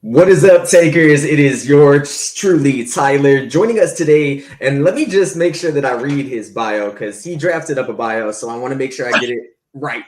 What is up, takers? It is yours truly, Tyler, joining us today. And let me just make sure that I read his bio because he drafted up a bio. So I want to make sure I get it right.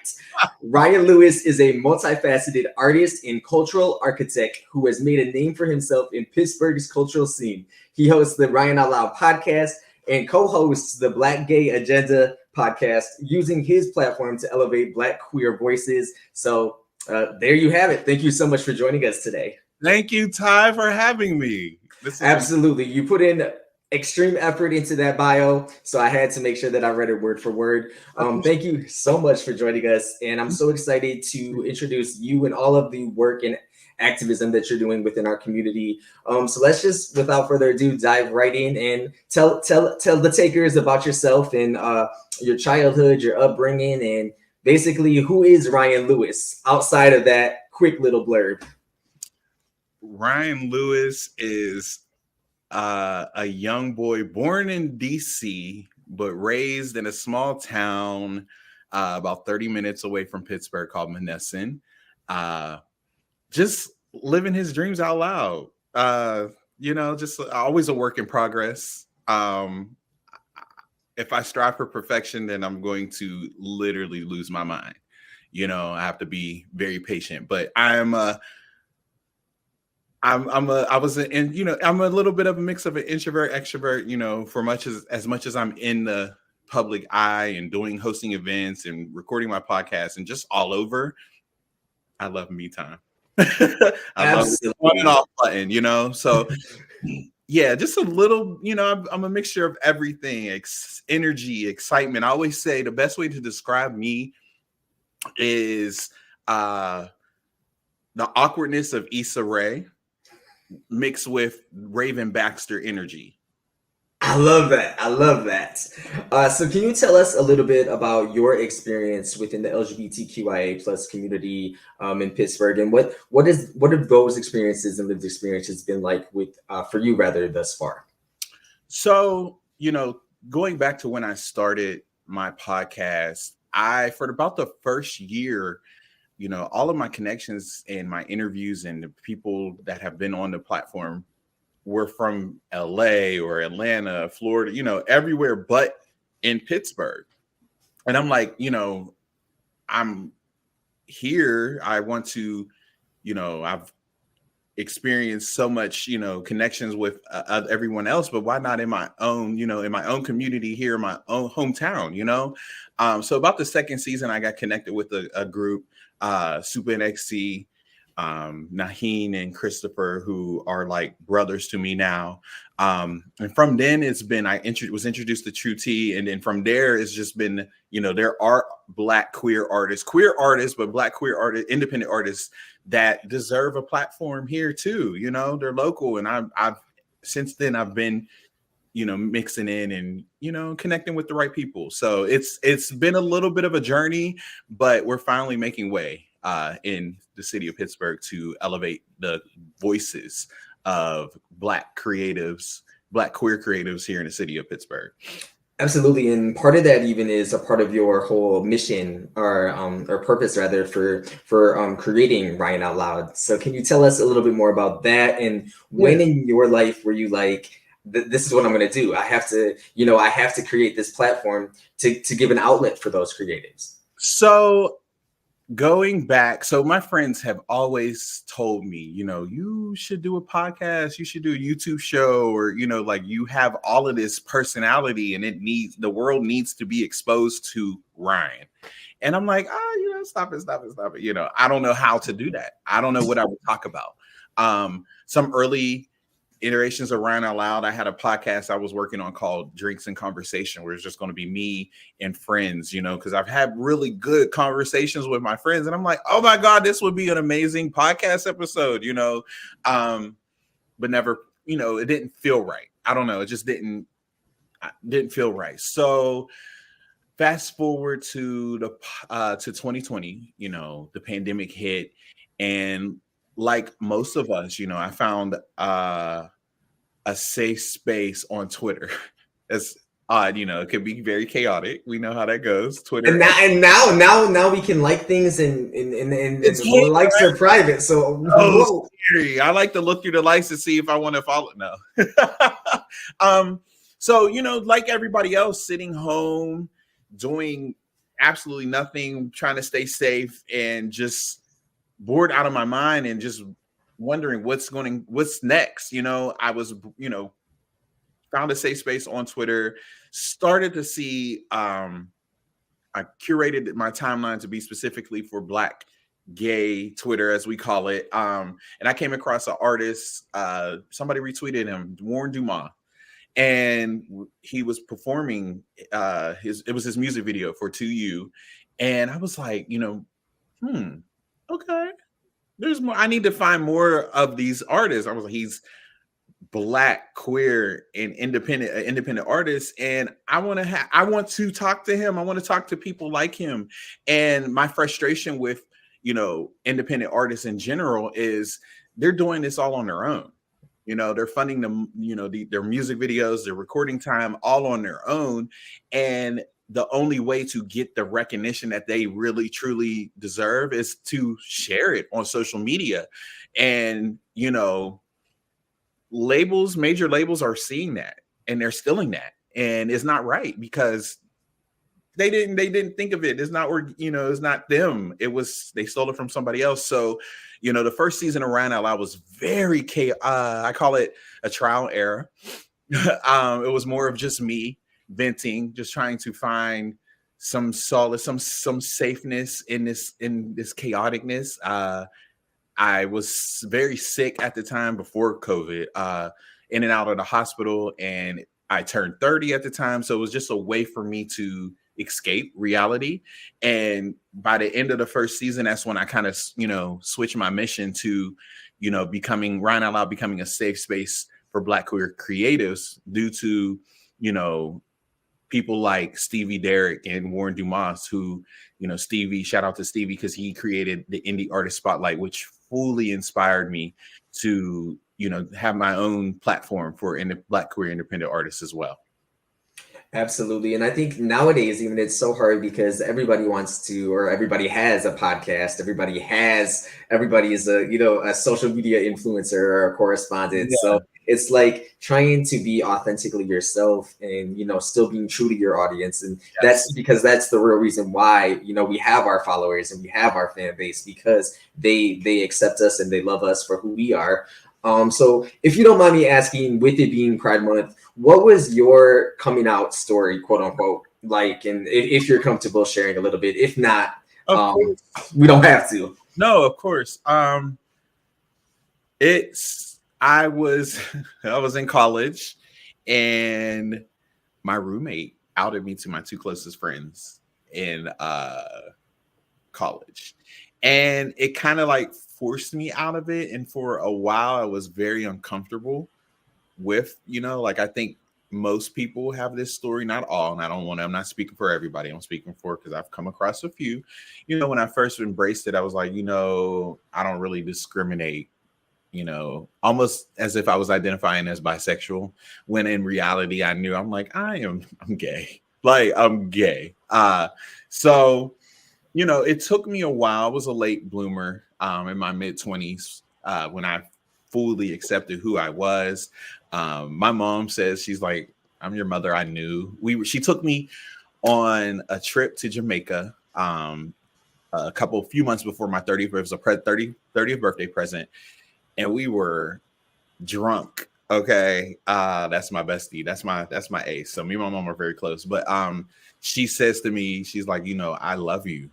Rian-Louis is a multifaceted artist and cultural architect who has made a name for himself in Pittsburgh's cultural scene. He hosts the Rian Out Loud podcast and co-hosts the Black Gay Agenda podcast, using his platform to elevate Black queer voices. So there you have it. Thank you so much for joining us today. Thank you, Ty, for having me. Absolutely. You put in extreme effort into that bio, so I had to make sure that I read it word for word. Thank you so much for joining us, and I'm so excited to introduce you and all of the work and activism that you're doing within our community. So let's just, without further ado, dive right in and tell the takers about yourself and your childhood, your upbringing, and basically who is Rian-Louis outside of that quick little blurb. Rian-Louis is a young boy born in DC, but raised in a small town about 30 minutes away from Pittsburgh called Monessen. Just living his dreams out loud. Just always a work in progress. If I strive for perfection, then I'm going to literally lose my mind. I have to be very patient, but I'm a little bit of a mix of an introvert, extrovert, for as much as I'm in the public eye and hosting events and recording my podcast and just all over. I love me time. I love the on and off button, so yeah, just a little, I'm a mixture of everything, energy, excitement. I always say the best way to describe me is the awkwardness of Issa Rae mixed with Raven Baxter energy. I love that. So can you tell us a little bit about your experience within the LGBTQIA plus community in Pittsburgh, and what have those experiences and lived experiences been like with for you rather thus far? So, going back to when I started my podcast, for about the first year, all of my connections and my interviews and the people that have been on the platform were from LA or Atlanta, Florida, everywhere but in Pittsburgh. And I'm like, I'm here. I want to, I've experienced so much, connections with everyone else, but why not in my own, in my own community here, in my own hometown, So about the second season, I got connected with a group, Super NXC, Naheen and Christopher, who are like brothers to me now. And from then it's been, was introduced to True T. And then from there, it's just been, there are Black queer artists, but Black queer artists, independent artists that deserve a platform here too. They're local. And I've since then I've been, mixing in and, connecting with the right people. So it's been a little bit of a journey, but we're finally making way in the city of Pittsburgh to elevate the voices of Black creatives, Black queer creatives here in the city of Pittsburgh. Absolutely, and part of that even is a part of your whole mission or purpose rather for creating Rian Out Loud. So can you tell us a little bit more about that, and when in your life were you like, this is what I'm going to do? I have to create this platform to give an outlet for those creatives. So going back, so my friends have always told me, you should do a podcast, you should do a YouTube show, or, like you have all of this personality and the world needs to be exposed to Rian. And I'm like, stop it. I don't know how to do that. I don't know what I would talk about. Some early iterations of Rian Out Loud, I had a podcast I was working on called Drinks and Conversation, where it's just going to be me and friends, because I've had really good conversations with my friends. And I'm like, oh my God, this would be an amazing podcast episode, but never, it didn't feel right. I don't know. It just didn't feel right. So fast forward to to 2020, the pandemic hit, and like most of us, I found a safe space on Twitter. As You know, it could be very chaotic. We know how that goes. Twitter. And now we can like things and It's the likes are private. So whoa. Scary. I like to look through the likes to see if I want to follow. No. So, you know, like everybody else, sitting home, doing absolutely nothing, trying to stay safe, and just bored out of my mind and just wondering what's next. You know, I was, you know, found a safe space on Twitter, started to see, I curated my timeline to be specifically for Black gay Twitter, as we call it. And I came across an artist, somebody retweeted him, Warren Dumas, and he was performing it was his music video for To You. And I was like, you know, okay, there's more. I need to find more of these artists. I was like, he's Black, queer, and independent artist, and I want to talk to him. I want to talk to people like him. And my frustration with, you know, independent artists in general is they're doing this all on their own. You know, they're funding them, you know, their music videos, their recording time, all on their own. And the only way to get the recognition that they really truly deserve is to share it on social media. And, you know, major labels are seeing that, and they're stealing that, and it's not right, because they didn't think of it. It's not, you know, it's not them. They stole it from somebody else. So, you know, the first season of Rian Out Loud was very I call it a trial error. It was more of just me venting, just trying to find some solace, some safeness in this chaoticness. I was very sick at the time before COVID, in and out of the hospital, and I turned 30 at the time. So it was just a way for me to escape reality. And by the end of the first season, that's when I kind of, you know, switched my mission to, you know, becoming Rian Out Loud, becoming a safe space for Black queer creatives, due to, you know, people like Stevie Derrick and Warren Dumas, who, you know, shout out to Stevie, because he created the Indie Artist Spotlight, which fully inspired me to, you know, have my own platform for Black queer independent artists as well. Absolutely. And I think nowadays, even, it's so hard because everybody wants to, or everybody has a podcast. Everybody is a, you know, a social media influencer or a correspondent. Yeah. So it's like trying to be authentically yourself and, you know, still being true to your audience. And yes, that's the real reason why, you know, we have our followers and we have our fan base, because they accept us and they love us for who we are. So if you don't mind me asking, with it being Pride Month, what was your coming out story, quote unquote, like? And if you're comfortable sharing a little bit, if not, we don't have to. No, of course. I was in college, and my roommate outed me to my two closest friends in college, and it kind of like forced me out of it. And for a while, I was very uncomfortable with, you know, like, I think most people have this story, not all, and I'm not speaking for everybody. I'm speaking for, because I've come across a few. You know, when I first embraced it, I was like, you know, I don't really discriminate, you know, almost as if I was identifying as bisexual, when in reality, I knew, I'm like, I'm gay. Like, I'm gay. So, you know, it took me a while. I was a late bloomer in my mid-20s when I fully accepted who I was. My mom says, she's like, I'm your mother. I knew. She took me on a trip to Jamaica a few months before my 30th. It was a 30th birthday present, and we were drunk. Okay, that's my bestie. That's my ace. So me and my mom are very close. But she says to me, she's like, you know, I love you.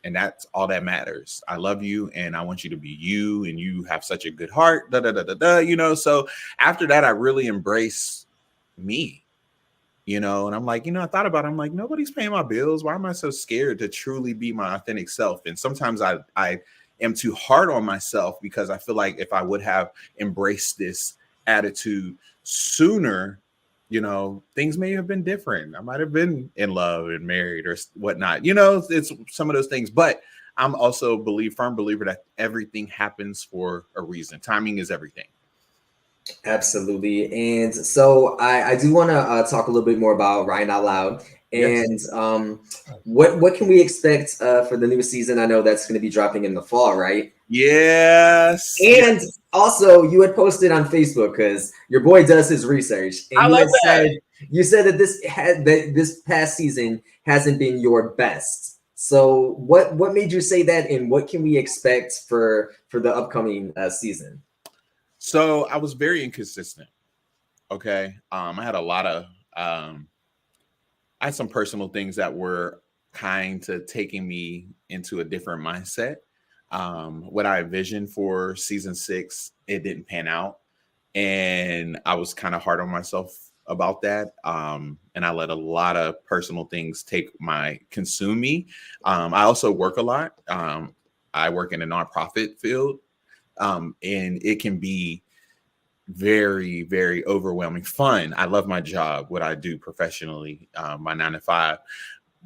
And that's all that matters. I love you, and I want you to be you, and you have such a good heart, you know. So after that, I really embraced me, you know. And I'm like, you know, I thought about it. I'm like, nobody's paying my bills. Why am I so scared to truly be my authentic self? And sometimes I am too hard on myself, because I feel like if I would have embraced this attitude sooner, you know, things may have been different. I might have been in love and married or whatnot. You know, it's some of those things. But I'm also firm believer that everything happens for a reason. Timing is everything. Absolutely. And so I do want to talk a little bit more about Ryan Out Loud. Yes. And what can we expect for the new season? I know that's going to be dropping in the fall, right? Yes. Yes. And also, you had posted on Facebook because your boy does his research, and I love that. you said that this past season hasn't been your best. So what made you say that, and what can we expect for the upcoming season? So I was very inconsistent. Okay. I had a lot of I had some personal things that were kind to taking me into a different mindset. What I envisioned for season 6, it didn't pan out. And I was kind of hard on myself about that. And I let a lot of personal things consume me. I also work a lot. I work in a nonprofit field. And it can be very, very overwhelming. Fun. I love my job, what I do professionally, my 9 to 5,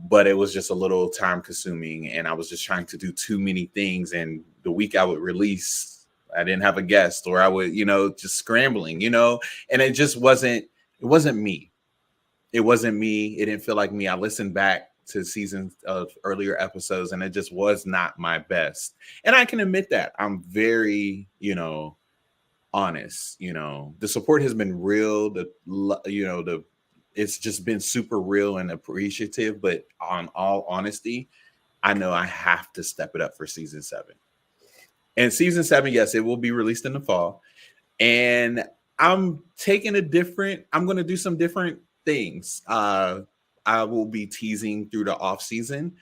but it was just a little time consuming, and I was just trying to do too many things. And the week I would release, I didn't have a guest, or I would, just scrambling, and it wasn't me. It wasn't me. It didn't feel like me. I listened back to seasons of earlier episodes, and it just was not my best. And I can admit that. I'm very, honest. The support has been real. It's just been super real and appreciative. But on all honesty, I know I have to step it up for season 7. And season 7, yes, it will be released in the fall. And I'm going to do some different things. I will be teasing through the off season,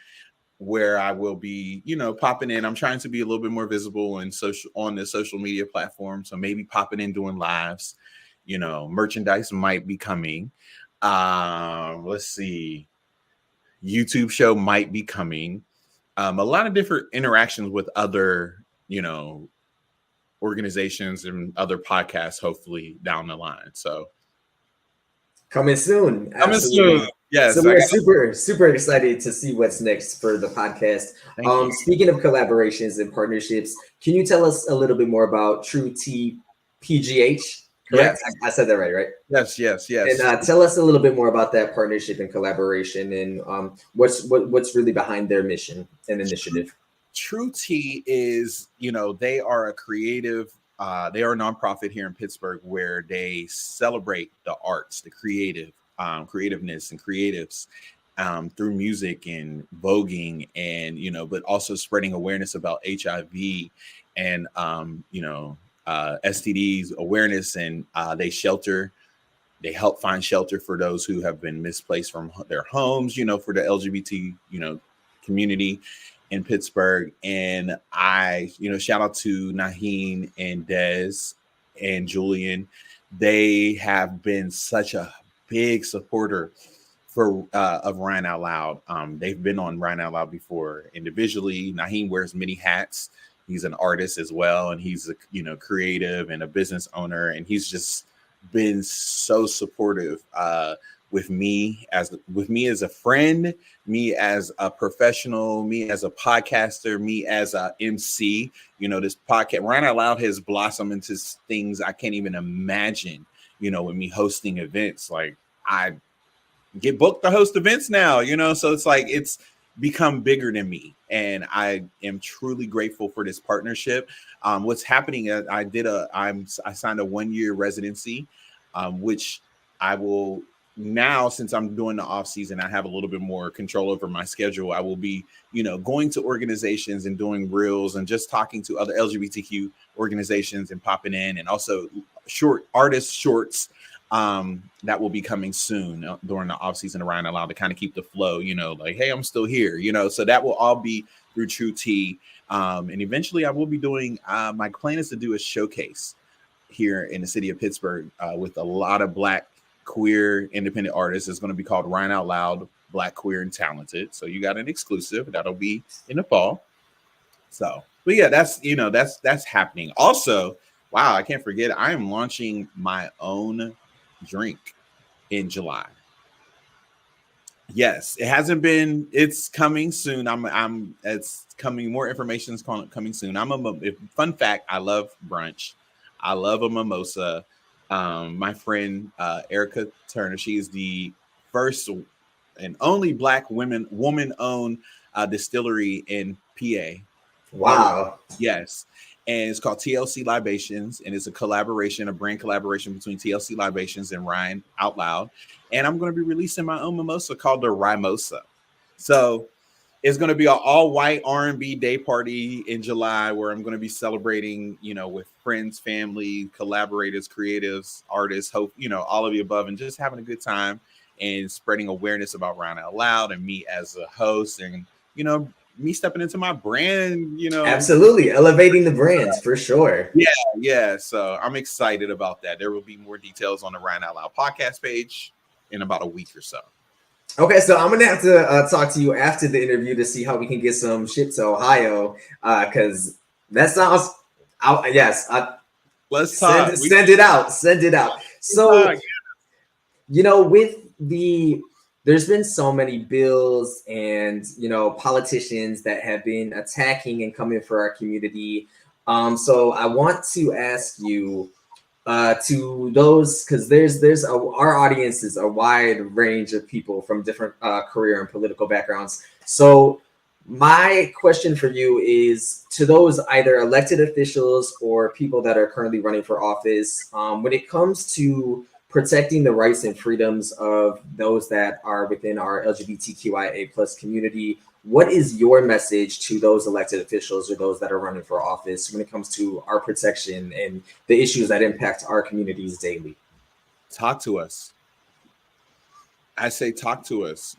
where I will be, popping in. I'm trying to be a little bit more visible and on the social media platform. So maybe popping in, doing lives, merchandise might be coming. Let's see. YouTube show might be coming. A lot of different interactions with other, organizations and other podcasts, hopefully down the line. So Coming soon, coming soon. absolutely. Yes, So we're super excited to see what's next for the podcast. thank you. Speaking of collaborations and partnerships, can you tell us a little bit more about True T PGH? Correct, Yes. I said that right? Yes. And tell us a little bit more about that partnership and collaboration, and what's really behind their mission and initiative. True Tea is, they are a creative, they are a nonprofit here in Pittsburgh where they celebrate the arts, the creativeness and creatives through music and voguing, and, but also spreading awareness about HIV and, STDs awareness. And they help find shelter for those who have been misplaced from their homes, for the LGBT, community in Pittsburgh. And I, shout out to Naheen and Des and Julian. They have been such a big supporter of Ryan Out Loud. They've been on Ryan Out Loud before individually. Naheen wears many hats. He's an artist as well, and he's a creative and a business owner, and he's just been so supportive with me as a friend, me as a professional, me as a podcaster, me as a MC. This podcast, Ryan Out Loud, has blossomed into things I can't even imagine. With me hosting events, like I get booked to host events now. So it's like it's become bigger than me, and I am truly grateful for this partnership. What's happening? I signed a 1-year residency, which I will now, since I'm doing the off season, I have a little bit more control over my schedule. I will be, going to organizations and doing reels and just talking to other LGBTQ organizations and popping in, and also artist shorts that will be coming soon during the off season of Ryan Out Loud to kind of keep the flow, like, hey, I'm still here, so that will all be through True Tea. And eventually I will be doing, my plan is to do a showcase here in the city of Pittsburgh with a lot of Black queer independent artists. It's going to be called Ryan Out Loud, Black, Queer, and Talented. So you got an exclusive that'll be in the fall. So, but yeah, that's happening. Also, wow, I can't forget, I am launching my own drink in July. Yes, it hasn't been. It's coming soon. It's coming. More information is coming soon. Fun fact. I love brunch. I love a mimosa. My friend Erica Turner, she is the first and only Black woman-owned distillery in PA. Wow. Yes. And it's called TLC Libations, and it's a collaboration, a brand collaboration between TLC Libations and Ryan Out Loud. And I'm going to be releasing my own mimosa called the Rimosa. So it's going to be an all-white R&B day party in July where I'm going to be celebrating, with friends, family, collaborators, creatives, artists, hope, all of the above, and just having a good time and spreading awareness about Ryan Out Loud and me as a host and, me stepping into my brand, Absolutely. Elevating the brands for sure. Yeah. So I'm excited about that. There will be more details on the Ryan Out Loud podcast page in about a week or so. Okay, so I'm gonna have to talk to you after the interview to see how we can get some shit to Ohio, because that sounds. Yes, let's talk. Send it out. Send it out. So, with there's been so many bills and politicians that have been attacking and coming for our community. So I want to ask you. To those, because our audience is a wide range of people from different career and political backgrounds. So my question for you is to those either elected officials or people that are currently running for office, when it comes to protecting the rights and freedoms of those that are within our LGBTQIA plus community, what is your message to those elected officials or those that are running for office when it comes to our protection and the issues that impact our communities daily? Talk to us. I say talk to us,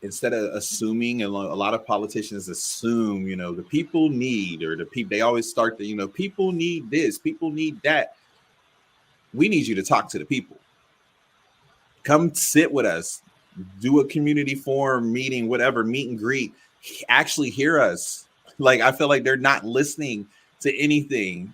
instead of assuming, and a lot of politicians assume, the people need, or they always start the, people need this, people need that. We need you to talk to the people. Come sit with us, do a community forum meeting, whatever, meet and greet, actually hear us. Like, I feel like they're not listening to anything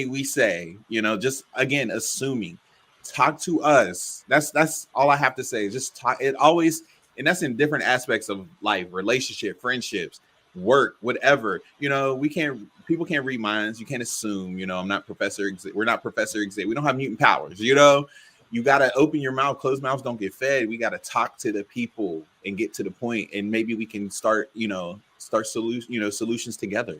we say, just again, assuming. Talk to us. That's all I have to say. Just talk. It always, and that's in different aspects of life, relationship, friendships, work, whatever. People can't read minds. You can't assume, I'm not Professor. We're not Professor Xavier. We don't have mutant powers, You got to open your mouth. Closed mouths don't get fed. We got to talk to the people and get to the point, and maybe we can start solutions together.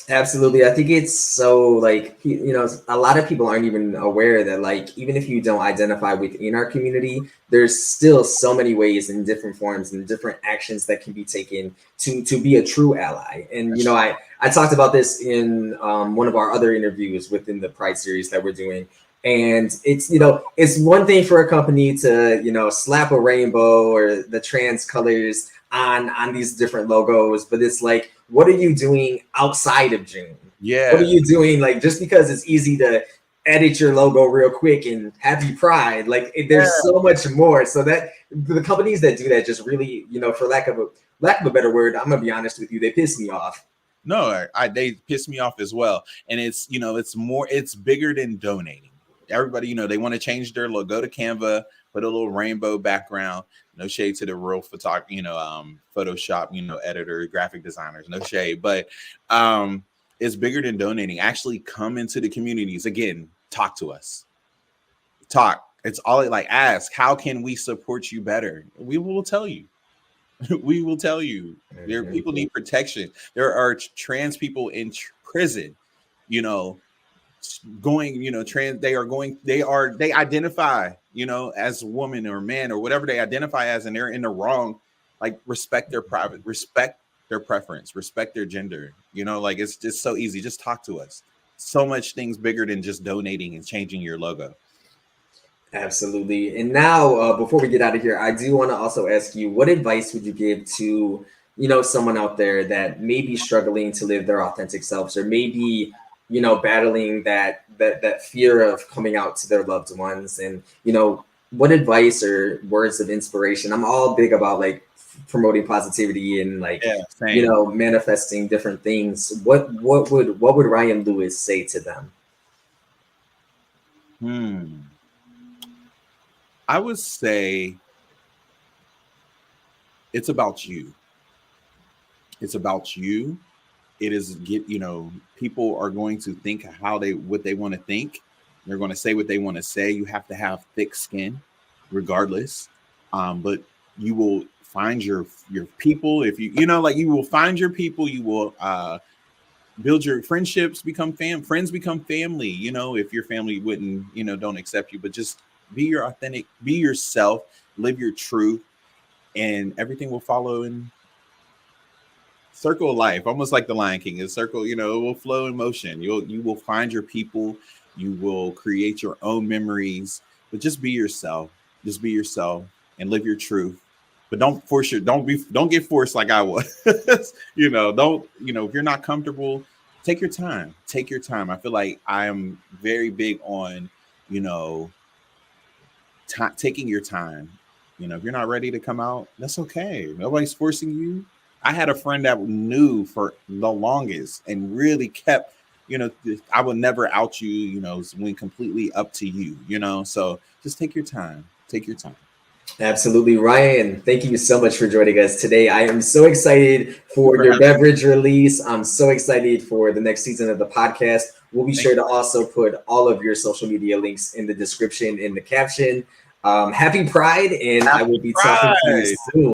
Absolutely. I think it's so a lot of people aren't even aware that even if you don't identify within our community, there's still so many ways and different forms and different actions that can be taken to be a true ally. And, I talked about this in one of our other interviews within the Pride series that we're doing. And it's one thing for a company to slap a rainbow or the trans colors on these different logos, but it's like, what are you doing outside of June? Yeah, what are you doing? Just because it's easy to edit your logo real quick and happy Pride, there's so much more. So that the companies that do that just really, for lack of a better word, I'm gonna be honest with you, they piss me off. No, they piss me off as well. And it's it's bigger than donating. Everybody, they want to change their logo. Go to Canva, put a little rainbow background. No shade to the real photography, Photoshop, editor, graphic designers. No shade, but it's bigger than donating. Actually, come into the communities again. Talk to us. Talk. It's all ask. How can we support you better? We will tell you. We will tell you. There, people need protection. There are trans people in prison. Going trans, they identify as woman or man or whatever they identify as, and they're in the wrong. Respect their private, respect their preference, respect their gender. It's just so easy. Just talk to us. So much things bigger than just donating and changing your logo. Absolutely. And now before we get out of here, I do want to also ask you, what advice would you give to someone out there that may be struggling to live their authentic selves, or maybe battling that fear of coming out to their loved ones? And what advice or words of inspiration? I'm all big about promoting positivity and manifesting different things. What would Rian-Louis say to them? I would say it's about you. It's about you. It is people are going to think what they want to think. They're going to say what they want to say. You have to have thick skin, regardless. But you will find your people. If you like, you will find your people. You will build your friendships, friends become family. If your family wouldn't, don't accept you, but just be your authentic, be yourself, live your truth, and everything will follow in circle of life, almost like the Lion King. A circle, it will flow in motion. You will find your people. You will create your own memories, but just be yourself. Just be yourself and live your truth. But don't get forced like I was. If you're not comfortable, take your time. Take your time. I feel like I am very big on, taking your time. If you're not ready to come out, that's okay. Nobody's forcing you. I had a friend that knew for the longest and really kept, I would never out you, when completely up to you, so just take your time. Take your time. Absolutely. Ryan, thank you so much for joining us today. I am so excited for your beverage release. I'm so excited for the next season of the podcast. We'll be sure to also put all of your social media links in the description, in the caption. Happy Pride, and I will be talking to you soon.